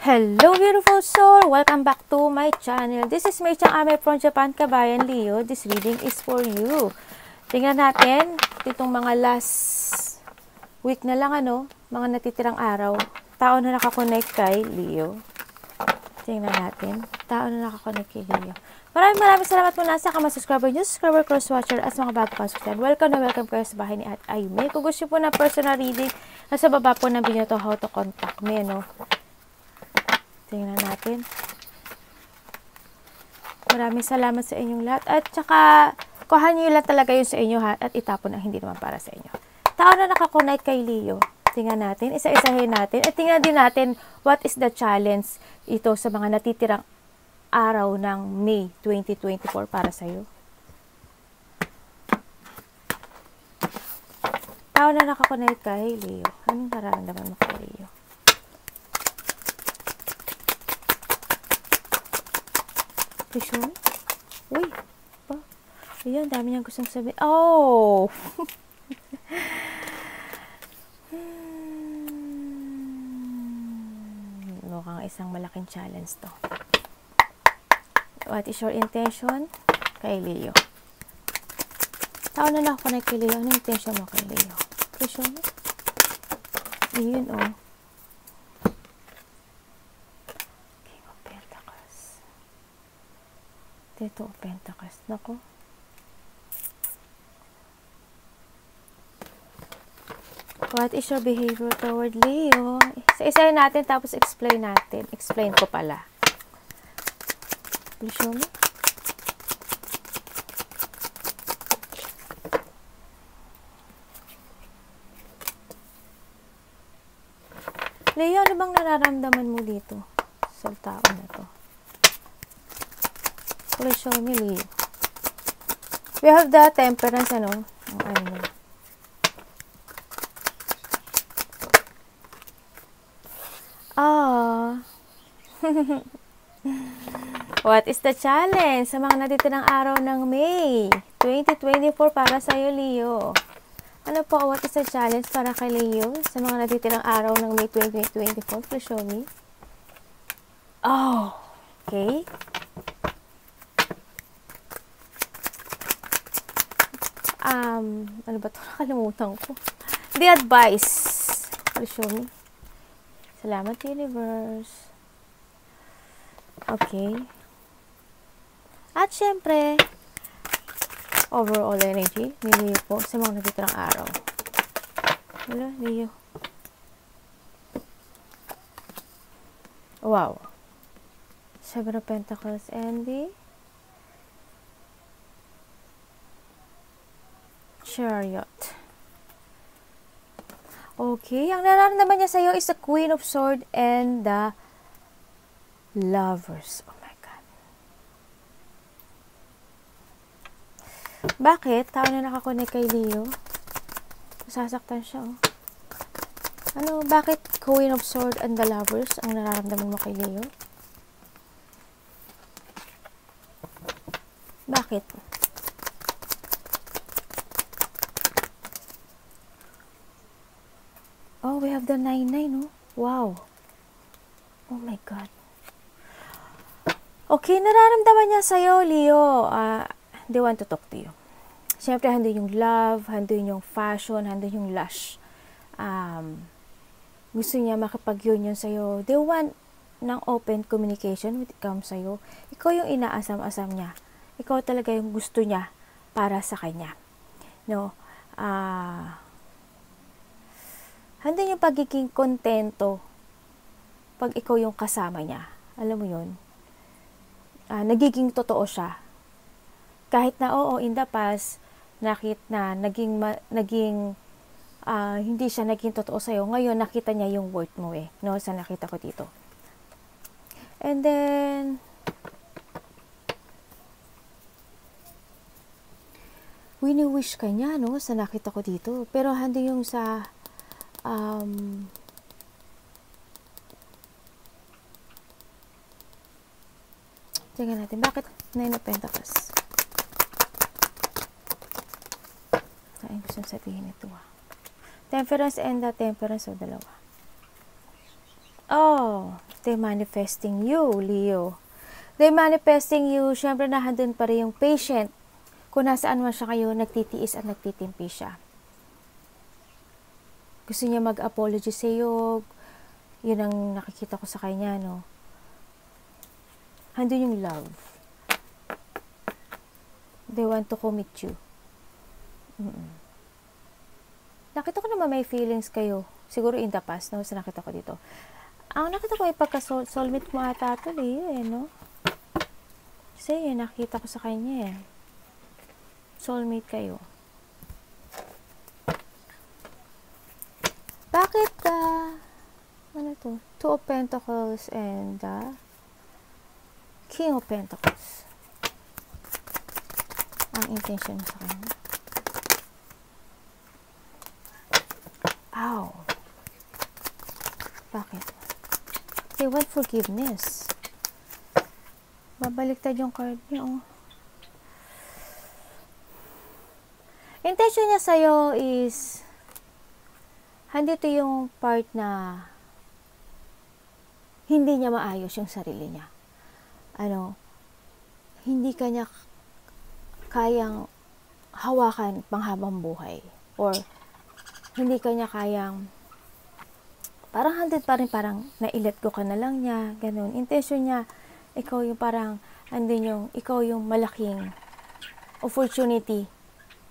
Hello beautiful soul! Welcome back to my channel. This is Mei Chang Ame from Japan, Kabayan Leo. This reading is for you. Tingnan natin itong mga last week na lang, mga natitirang araw. Tao na nakakonect kay Leo. Tingnan natin. Tao na nakakonect kay Leo. Maraming salamat muna sa mga subscriber nyo, subscriber, cross-watcher, at mga bago pa subscribe. Welcome na welcome kayo sa bahay ni At Ayume. Kung gusto po na personal reading, nasa baba po ng video to how to contact me, Tingnan natin. Maraming salamat sa inyong lahat. At saka, kuhan nyo lang talaga yun sa inyo at itapon ang hindi naman para sa inyo. Tao na nakakonect kay Leo. Tingnan natin. Isa-isahin natin. At tingnan din natin what is the challenge ito sa mga natitirang araw ng May 2024 para sa iyo. Tao na nakakonect kay Leo. Anong nararamdaman mo kay Leo? Vision? Uy! Oh, ayun, dami niyang gustong sabihin. Oh! Mukhang isang malaking challenge to. What is your intention kay Leo? Tao na nakakonect kay Leo. Ano intention mo kay Leo? Vision? Ayun, oh. Ito, Pentacles. Nako. What is your behavior toward Leo? Isa-isahin natin, tapos explain natin. Explain ko pala. Please show me. Leo, ano bang nararamdaman mo dito sa tao na to? Please show me, Leo. We have the Temperance, Ang ano. What is the challenge sa mga natitirang araw ng May 2024 para sa iyo, Leo? Ano po, what is the challenge para kay Leo sa mga natitirang araw ng May 2024? Please show me. Oh, okay. Ano ba ito? Nakalimutan ko. The advice. Please show me. Salamat, universe. Okay. At syempre, overall energy ni Leo po sa mga natitirang araw. Hello, Leo. Wow. Seven of Pentacles and the Chariot. Okay, ang nararamdaman niya sa iyo is the Queen of Swords and the Lovers. Oh my God. Bakit? Tao na nakakonect kay Leo. Sasaktan siya, oh. Ano, bakit Queen of Swords and the Lovers ang nararamdaman mo kay Leo? Bakit? Oh, we have the 9-9, Wow. Oh my God. Okay, nararamdaman niya sa'yo, Leo. They want to talk to you. Siyempre, handun yung love, handun yung fashion, handun yung lush. Gusto niya makipag-union sa'yo. They want ng open communication when it comes sa'yo. Ikaw yung inaasam-asam niya. Ikaw talaga yung gusto niya para sa kanya. Handun yung pagiging kontento pag ikaw yung kasama niya. Alam mo yun? Nagiging totoo siya. Kahit na, in the past, hindi siya naging totoo sa'yo. Ngayon, nakita niya yung worth mo sa nakita ko dito. And then, wini-wish ka niya, sa nakita ko dito. Pero hindi yung sa tingnan natin, bakit 9 of Pentacles? Ay, gusto sabihin ito, Temperance and the Temperance, dalawa. Oh, They're manifesting you, Leo. They're manifesting you. Siyempre, nahandun pa rin yung patient. Kung nasaan man siya kayo, nagtitiis at nagtitimpi siya. Gusto niya mag-apology sa iyo. Yun ang nakikita ko sa kanya, no? Handun yung love. They want to commit you. Nakita ko naman may feelings kayo. Siguro in the past, no? So, nakita ko dito. Ang nakita ko ay pagka-soulmate mo ata ito, no? Kasi nakita ko sa kanya, Soulmate kayo. Bakit, ano to? Two of Pentacles and King of Pentacles. Ang intention mo sa kanya. Ow. Bakit? They want forgiveness. Babaliktad yung card niyo. Intention niya sa'yo is handito yung part na hindi niya maayos yung sarili niya. Hindi kanya kayang hawakan panghabang buhay. Or hindi kanya kayang parang handid pa rin, parang nailet ko ka na lang niya, ganun. Intention niya, ikaw yung parang, ikaw yung malaking opportunity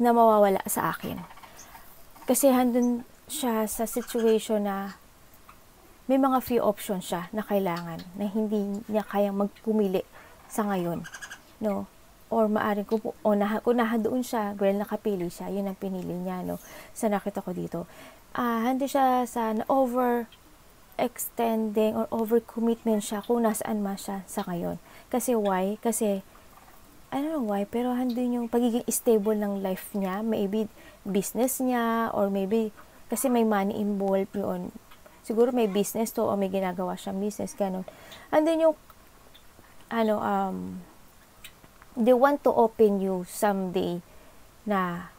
na mawawala sa akin. Kasi handun siya sa situation na may mga few options siya na kailangan, na hindi niya kayang magpumili sa ngayon. No? Or maaring kung doon siya, girl, nakapili siya, yun ang pinili niya, no? Sa nakita ko dito. Hindi siya sa over-extending or over-commitment siya kung nasaan man siya sa ngayon. Kasi why? Kasi, I don't know why, pero handun yung pagiging stable ng life niya, maybe business niya, or maybe, kasi may money involved yun. Siguro may business to, o may ginagawa siyang business, ganun. Handun yung, they want to open you someday na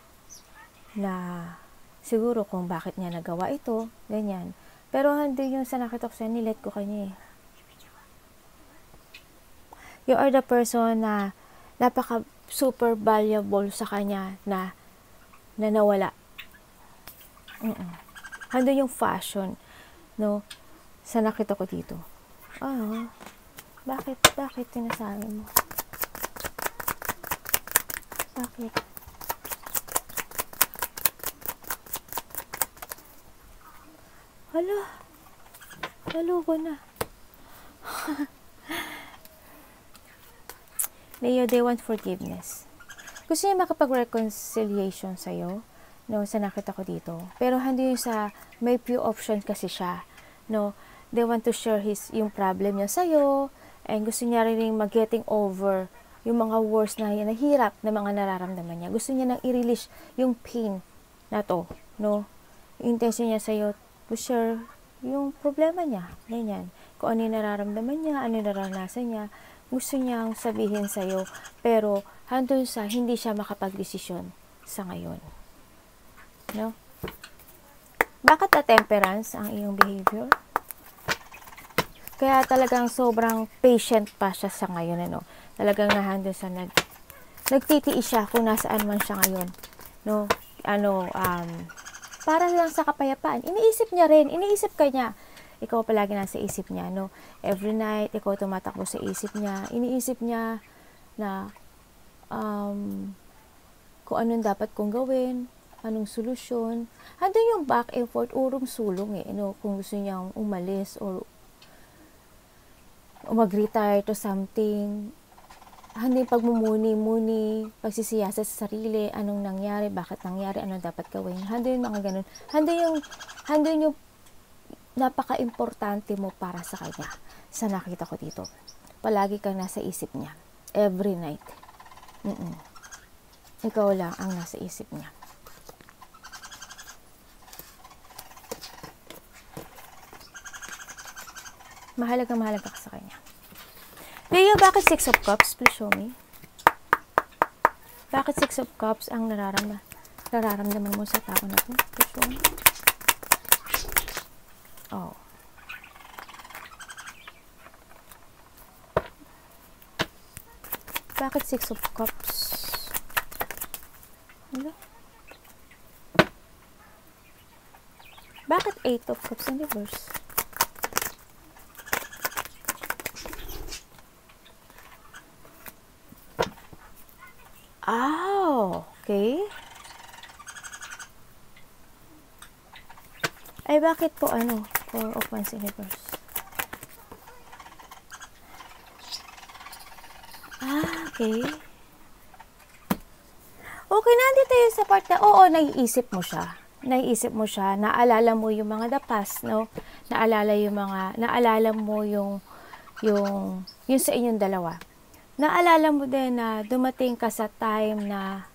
siguro kung bakit niya nagawa ito, ganyan. Pero handun yung sa nakita ko siya, nilet ko kanya. You are the person na napaka super valuable sa kanya na nawala. Handun yung fashion, no? Sa nakita ko dito. Bakit tinasabi mo? Bakit? Halo ko na. Leo, they want forgiveness. Gusto niya makapag-reconciliation sa'yo, no, sa nakita ko dito. Pero hindi yung sa, may few options kasi siya, no. They want to share yung problem niya sa'yo, and gusto niya rin mag-getting over yung mga worst na nahirap na mga nararamdaman niya. Gusto niya nang i-release yung pain na to, no. Yung intention niya sa'yo, to share yung problema niya, ganyan. Kung ano yung nararamdaman niya, ano yung naranasan niya, gusto niyang sabihin sa'yo, pero handun sa hindi siya makapag-desisyon sa ngayon. No? Bakit na temperance ang iyong behavior? Kaya talagang sobrang patient pa siya sa ngayon, ano? Talagang nahandun sa nagtitiis siya kung nasaan man siya ngayon. No? Para lang sa kapayapaan. Iniisip ka niya. Ikaw palagi nasa isip niya, no? Every night, ikaw tumatakbo sa isip niya. Iniisip niya na kung anong dapat kong gawin, anong solusyon. Handun yung back and forth, urong sulong no? Kung gusto niyang umalis or mag-retire to something. Handun yung pagmumuni-muni, pagsisiyasa sa sarili, anong nangyari, bakit nangyari, anong dapat gawin. Handun yung mga ganun. Handun yung napaka-importante mo para sa kanya. Sa nakita ko dito. Palagi kang nasa isip niya. Every night. Ikaw lang ang nasa isip niya. Mahalaga ka sa kanya. Leo, bakit 6 of Cups? Please show me. Bakit 6 of Cups ang nararamdaman mo sa tao na to? Please show me. Oh. Bakit 6 of Cups? Ano? Bakit 8 of Cups in reverse? Okay. Ay, bakit po 4 of Wands in reverse? Okay. Okay, nandito yung sa part na, naiisip mo siya. Naalala mo yung mga the past, no? Naalala mo yung sa inyong dalawa. Naalala mo din na dumating ka sa time na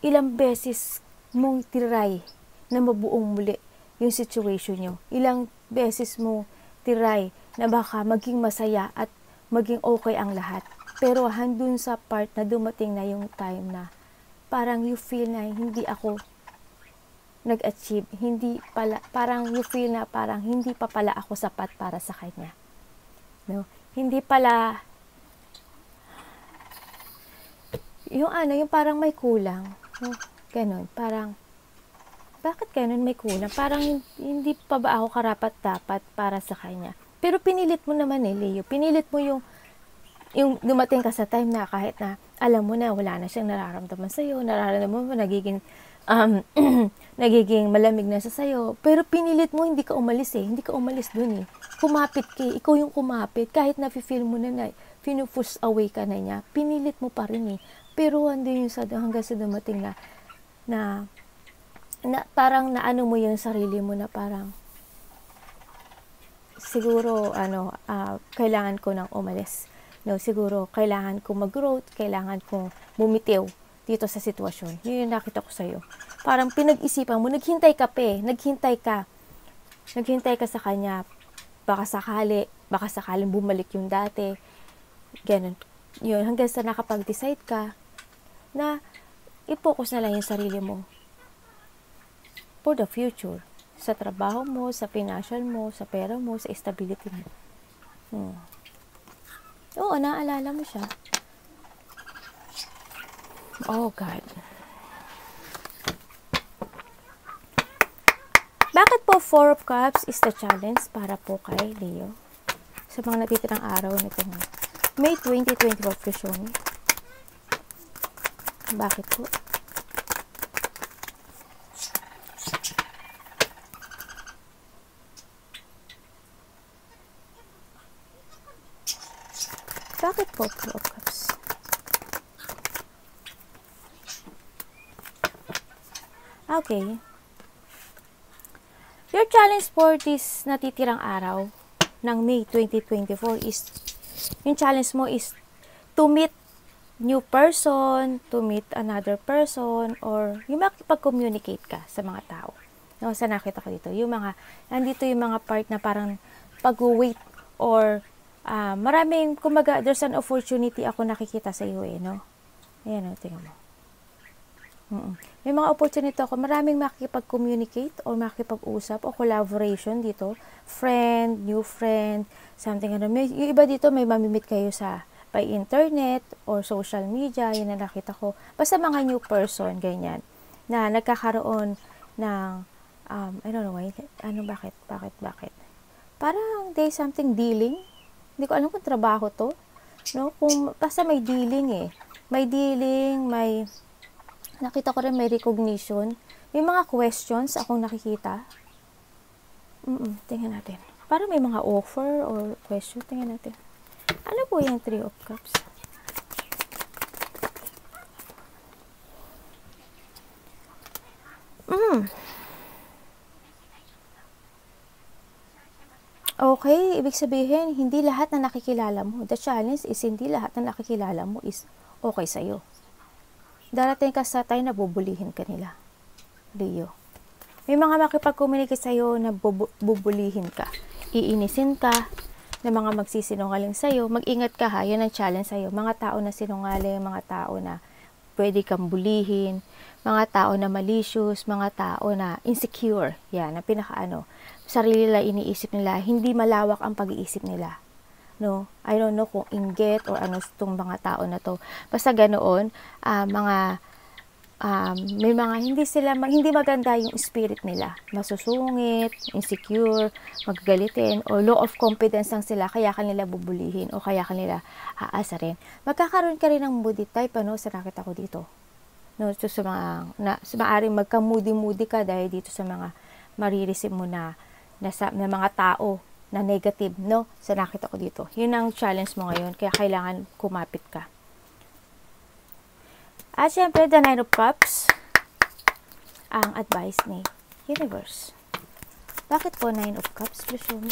ilang beses mong tiray na mabuong muli yung situation nyo. Ilang beses mong tiray na baka maging masaya at maging okay ang lahat. Pero handun sa part na dumating na yung time na parang you feel na hindi ako nag-achieve. Parang you feel na parang hindi pa pala ako sapat para sa kanya. No? Hindi pala yung parang may kulang. No? Ganon. Parang, bakit ganon may kulang? Parang hindi pa ba ako karapat-dapat para sa kanya? Pero pinilit mo naman Leo. Pinilit mo yung dumating ka sa time na kahit na alam mo na wala na siyang nararamdaman sa'yo, nararamdaman mo nagiging malamig na sa sa'yo, pero pinilit mo, hindi ka umalis hindi ka umalis dun kumapit ka, ikaw yung kumapit, kahit na-feel mo na pinupush away ka na niya, pinilit mo pa rin pero hanggang sa dumating na parang naano mo yung sarili mo na parang siguro kailangan ko nang umalis. No, siguro kailangan ko mag-growth, kailangan kong bumitiw dito sa sitwasyon. Yun yung nakita ko sa'yo. Parang pinag-isipan mo, naghintay ka. Naghintay ka sa kanya. Baka sakaling bumalik yung dati. Ganun. Yun, hanggang sa nakapag-decide ka na i-focus na lang yung sarili mo for the future. Sa trabaho mo, sa financial mo, sa pera mo, sa stability mo. Oo, naalala mo siya. Oh, God. Bakit po 4 of Cups is the challenge para po kay Leo? Sa mga natitirang araw nito May 2024 presyon. Bakit po? Bakit po 4 of Cups? Okay. Your challenge for this natitirang araw ng May 2024 is, yung challenge mo is to meet new person, to meet another person, or yung makipag-communicate ka sa mga tao. No, sa nakita ko dito, nandito yung mga part na parang pag-wait or maraming, kumbaga, there's an opportunity ako nakikita sa iyo no? Ayan tingnan mo. May mga opportunity ako, maraming makikipag-communicate or makikipag-usap o collaboration dito. Friend, new friend, something yung iba dito may mamimit kayo by internet or social media, yun na nakita ko. Basta mga new person, ganyan, na nagkakaroon ng, I don't know why, bakit? Parang there's something dealing. Hindi ko alam kung trabaho to. No? Basta may dealing May dealing, nakita ko rin may recognition. May mga questions akong nakikita. Tingnan natin. Parang may mga offer or question. Tingnan natin. Ano po yung 3 of Cups? Okay, ibig sabihin, hindi lahat na nakikilala mo. The challenge is hindi lahat na nakikilala mo is okay sa'yo. Darating ka sa time na bubulihin ka nila. Leo. May mga makipag-communicate sa'yo na bubulihin ka. Iinisin ka, na mga magsisinungaling sa'yo. Mag-ingat ka yan ang challenge sa'yo. Mga tao na sinungaling, mga tao na pwede kang bulihin, mga tao na malicious, mga tao na insecure. Yan, ang sarili nila iniisip nila, hindi malawak ang pag-iisip nila. no? I don't know kung inggit or ano itong mga tao na to. Basta ganoon, may mga hindi maganda yung spirit nila. Masusungit, insecure, magagalitin, o low of confidence lang sila, kaya kanila bubulihin, o kaya kanila aasarin. Magkakaroon ka rin ng moody type, ano, sa nakita ko dito. No, so sa maaring magka-moody ka dahil dito sa mga marireceive mo na mga tao na negative, no? Sa nakita ko dito. Yun ang challenge mo ngayon, kaya kailangan kumapit ka. At syempre, the Nine of Cups, ang advice ni Universe. Bakit po Nine of Cups? Please show me.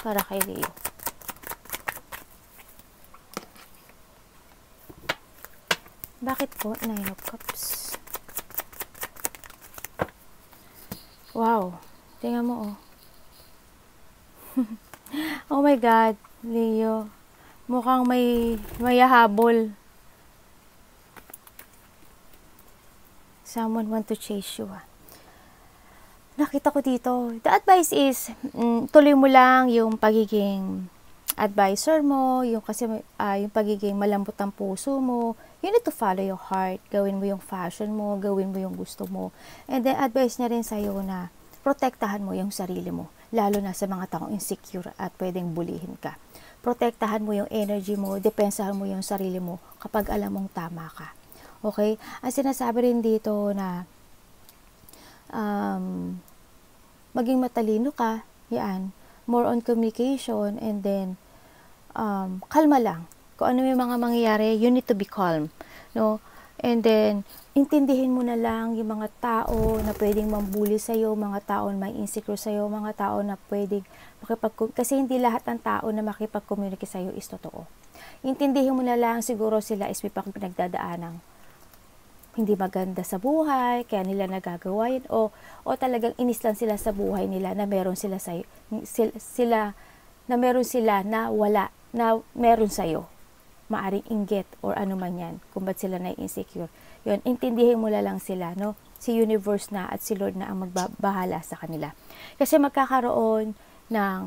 Para kay Leo. Bakit po Nine of Cups? Wow. Tingnan mo, oh. Oh my God, Leo. Mukhang may habol. Someone want to chase you. Nakita ko dito. The advice is, tuloy mo lang yung pagiging advisor mo, yung pagiging malambot ang puso mo. You need to follow your heart. Gawin mo yung fashion mo, gawin mo yung gusto mo. And then, advice niya rin sa'yo na protektahan mo yung sarili mo, lalo na sa mga taong insecure at pwedeng bulihin ka. Protektahan mo yung energy mo, depensahan mo yung sarili mo kapag alam mong tama ka. Okay? Ang sinasabi rin dito na maging matalino ka, yan, more on communication, and then kalma lang. Kung ano yung mga mangyayari, you need to be calm, no? And then intindihin mo na lang yung mga tao na pwedeng mambuli sa'yo, mga tao na may insecure sa'yo, mga tao na pwedeng kasi hindi lahat ng tao na makipag-communicate sa'yo is totoo. Intindihin mo na lang, siguro sila is may pinagdadaanan hindi maganda sa buhay, kaya nila nagagawa yun, o talagang inis lang sila sa buhay nila na meron sila na wala, na meron sa'yo. Maaring inggit or ano man yan, kung ba't sila na-insecure. Yun, intindihin mo na lang sila, no? Si Universe na at si Lord na ang magbabahala sa kanila. Kasi magkakaroon ng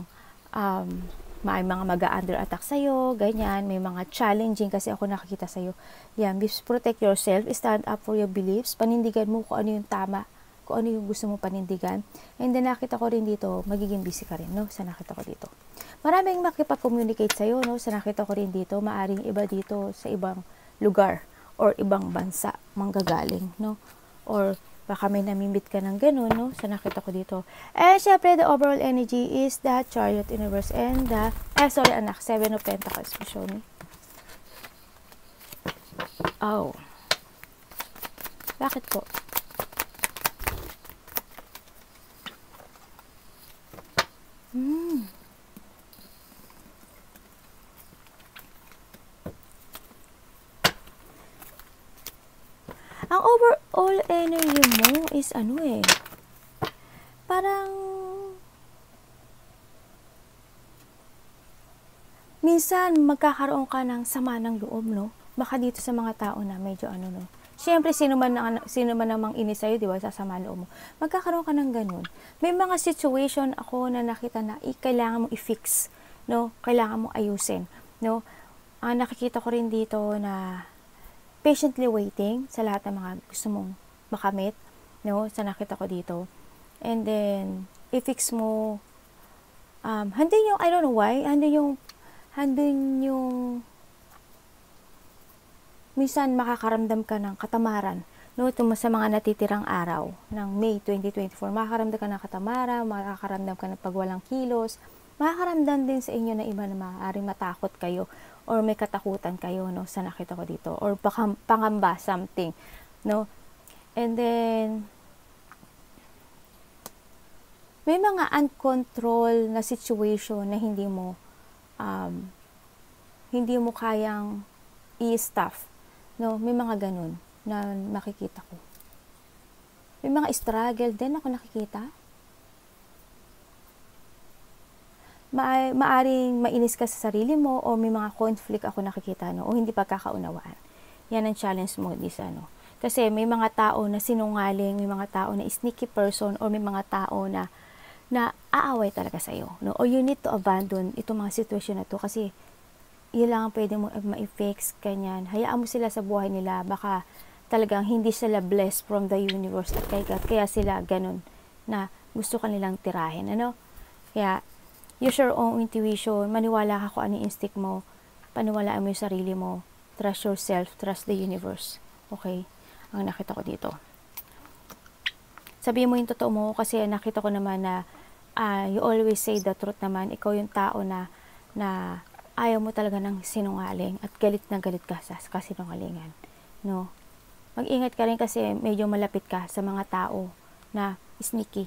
may mga mag-under attack sa'yo, ganyan, may mga challenging kasi ako nakakita sa'yo. Yan, protect yourself, stand up for your beliefs, panindigan mo kung ano yung tama, kung ano yung gusto mo panindigan. And then nakita ko rin dito, magiging busy ka rin, no? Sa nakita ko dito. Maraming makipag-communicate sa'yo, no? Sa nakita ko rin dito, maaring iba dito sa ibang lugar or ibang bansa manggagaling, no? Or baka may namimit ka ng ganun, no? Sa nakita ko dito. And syempre, the overall energy is the Chariot Universe and the, Seven of Pentacles. Show me. Oh. Bakit po? Ang overall energy mo is parang minsan magkakaroon ka ng sama ng loob, no? Baka dito sa mga tao na medyo no? Siyempre, sino man namang inis sa'yo, di ba, sasama loob mo. Magkakaroon ka ng ganun. May mga situation ako na nakita na kailangan mong i-fix, no? Kailangan mong ayusin, no? Nakikita ko rin dito na patiently waiting sa lahat ng mga gusto mong makamit, no? Sa nakita ko dito. And then, i-fix mo, handin yung, I don't know why, handin yung, minsan makakaramdam ka ng katamaran, no? Sa mga natitirang araw ng May 2024, makakaramdam ka ng katamaran, makakaramdam ka ng pagwalang kilos, makakaramdam din sa inyo na iba na maaaring matakot kayo, or may katakutan kayo, no, sa nakita ko dito, or pangamba something, no? And then may mga uncontrolled na situation na hindi mo kayang i-stuff, no? May mga ganun na makikita ko. May mga struggle din ako nakikita. Maaring mainis ka sa sarili mo, o may mga conflict ako nakikita, no? O hindi pagkakaunawaan. Yan ang challenge mo this, Kasi may mga tao na sinungaling, may mga tao na sneaky person, or may mga tao na na aaway talaga sa'yo, no? Or you need to abandon itong mga sitwasyon na to kasi yun lang ang pwede mo ma-fix, kanyan. Hayaan mo sila sa buhay nila, baka talagang hindi sila blessed from the universe at kaya sila ganun na gusto kanilang tirahin, ano? Kaya, use your own intuition, maniwala ka kung ano yung instinct mo, paniwalaan mo yung sarili mo, trust yourself, trust the universe. Okay? Ang nakita ko dito. Sabihin mo yung totoo mo kasi nakita ko naman na you always say the truth naman. Ikaw yung tao na ayaw mo talaga ng sinungaling at galit na galit ka sa kasinungalingan. No? Mag-ingat ka rin kasi medyo malapit ka sa mga tao na sneaky.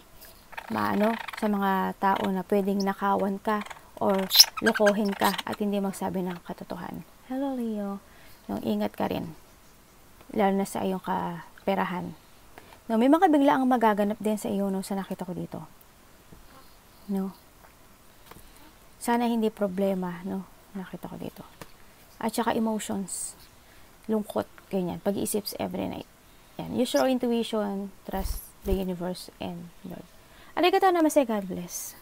Sa mga tao na pwedeng nakawan ka or lokohin ka at hindi magsabi ng katotohanan. Hello, Leo. No, ingat ka rin. Lalo na sa iyong kaperahan. No, may mga biglaang magaganap din sa iyo, no, sa nakita ko dito. No. Sana hindi problema, no, nakita ko dito. At saka emotions. Lungkot, ganyan. Pag-iisip every night. Yan. Use your intuition, trust the universe and Lord. Arigatou namaste, God bless.